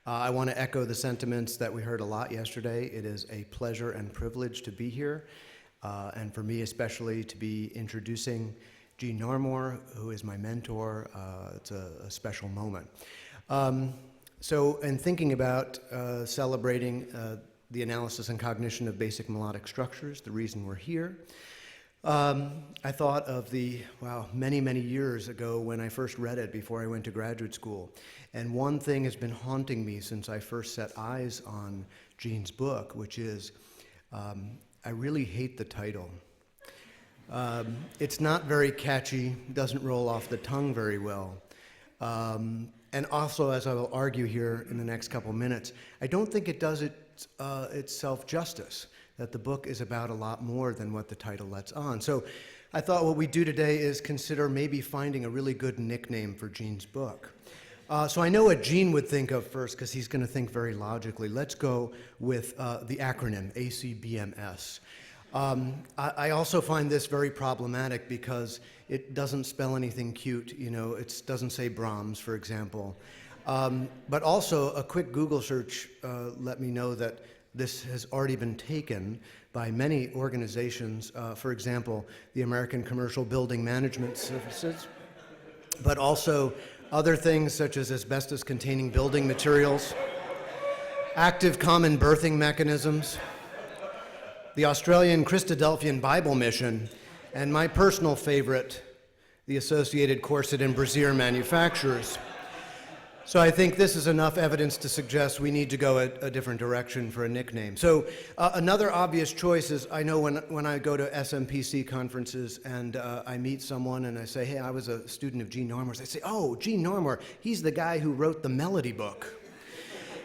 I want to echo the sentiments that we heard a lot yesterday. It is a pleasure and privilege to be here, and for me especially to be introducing Eugene Narmour, who is my mentor. It's a special moment. So in thinking about celebrating the analysis and cognition of basic melodic structures, the reason we're here, I thought of many, many years ago when I first read it before I went to graduate school. And one thing has been haunting me since I first set eyes on Gene's book, which is I really hate the title. It's not very catchy, doesn't roll off the tongue very well. And also, as I will argue here in the next couple minutes, I don't think it does itself justice, that the book is about a lot more than what the title lets on. So I thought what we do today is consider maybe finding a really good nickname for Gene's book. So I know what Gene would think of first, because he's going to think very logically. Let's go with the acronym, ACBMS. I also find this very problematic because it doesn't spell anything cute. You know, it doesn't say Brahms, for example. But also, a quick Google search let me know that this has already been taken by many organizations, for example, the American Commercial Building Management Services, but also other things such as asbestos-containing building materials, active common birthing mechanisms, the Australian Christadelphian Bible Mission, and my personal favorite, the Associated Corset and Brassiere Manufacturers. So I think this is enough evidence to suggest we need to go a different direction for a nickname. So another obvious choice is, I know when I go to SMPC conferences and I meet someone and I say, hey, I was a student of Eugene Narmour's, they say, oh, Eugene Narmour, he's the guy who wrote the Melody book.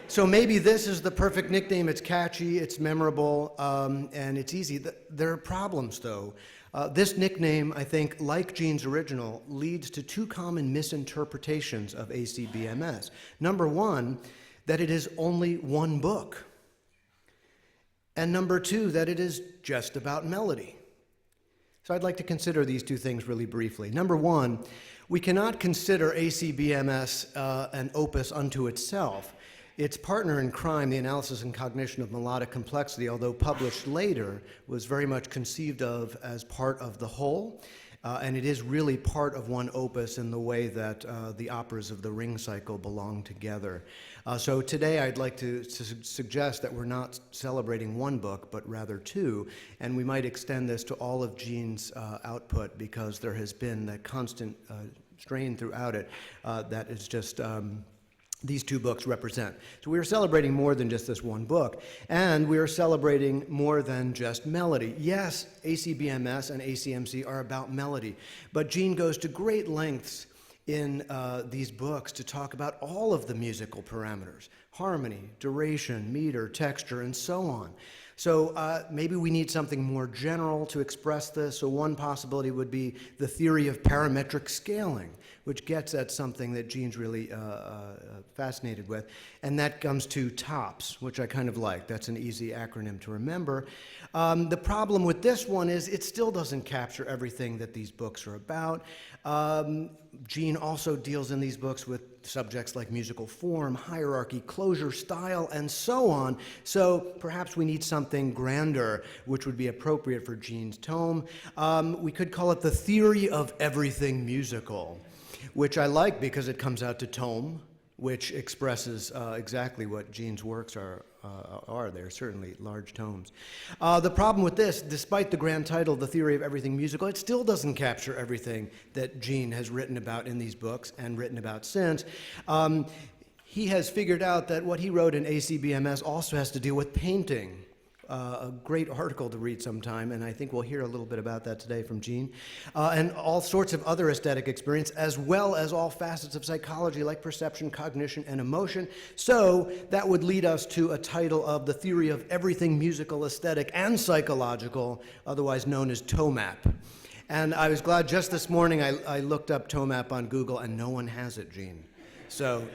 So maybe this is the perfect nickname. It's catchy, it's memorable, and it's easy. There are problems, though. This nickname, I think, like Gene's original, leads to two common misinterpretations of ACBMS. Number one, that it is only one book. And number two, that it is just about melody. So I'd like to consider these two things really briefly. Number one, we cannot consider ACBMS an opus unto itself. Its partner in crime, the analysis and cognition of melodic complexity, although published later, was very much conceived of as part of the whole, and it is really part of one opus in the way that the operas of the Ring cycle belong together. So today I'd like to suggest that we're not celebrating one book, but rather two, and we might extend this to all of Gene's output, because there has been that constant strain throughout it that is just these two books represent. So we are celebrating more than just this one book, and we are celebrating more than just melody. Yes, ACBMS and ACMC are about melody, but Gene goes to great lengths in these books to talk about all of the musical parameters: harmony, duration, meter, texture, and so on. So maybe we need something more general to express this. So one possibility would be the theory of parametric scaling, which gets at something that Gene's really fascinated with, and that comes to TOPS, which I kind of like. That's an easy acronym to remember. The problem with this one is it still doesn't capture everything that these books are about. Gene also deals in these books with subjects like musical form, hierarchy, closure, style, and so on. So perhaps we need something grander, which would be appropriate for Gene's tome. We could call it the theory of everything musical, which I like because it comes out to tome, which expresses exactly what Gene's works are. They're certainly large tomes. The problem with this, despite the grand title, The Theory of Everything Musical, it still doesn't capture everything that Gene has written about in these books and written about since. He has figured out that what he wrote in ACBMS also has to deal with painting. A great article to read sometime, and I think we'll hear a little bit about that today from Gene, and all sorts of other aesthetic experience, as well as all facets of psychology like perception, cognition, and emotion. So that would lead us to a title of The Theory of Everything Musical, Aesthetic, and Psychological, otherwise known as TOMAP. And I was glad just this morning I looked up TOMAP on Google, and no one has it, Gene. So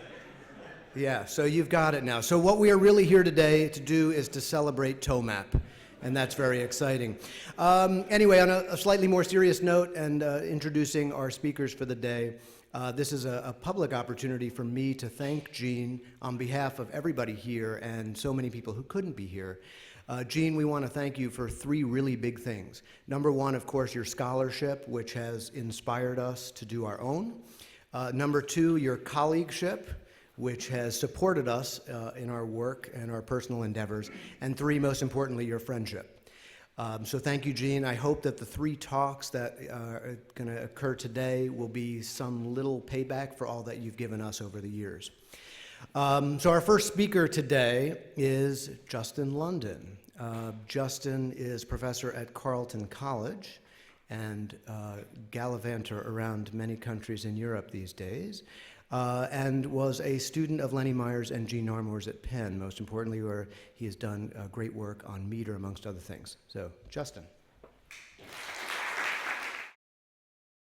yeah, so you've got it now. So what we are really here today to do is to celebrate TOMAP, and that's very exciting. Anyway, on a slightly more serious note, and introducing our speakers for the day, This is a public opportunity for me to thank Gene on behalf of everybody here and so many people who couldn't be here. Gene, we want to thank you for three really big things. Number one, of course, your scholarship, which has inspired us to do our own. Number two, your colleagueship, which has supported us in our work and our personal endeavors. And three, most importantly, your friendship. So thank you, Gene. I hope that the three talks that are going to occur today will be some little payback for all that you've given us over the years. So our first speaker today is Justin London. Justin is professor at Carleton College and gallivanter around many countries in Europe these days, and was a student of Lenny Myers and Gene Narmour's at Penn, most importantly, where he has done great work on meter, amongst other things. So, Justin.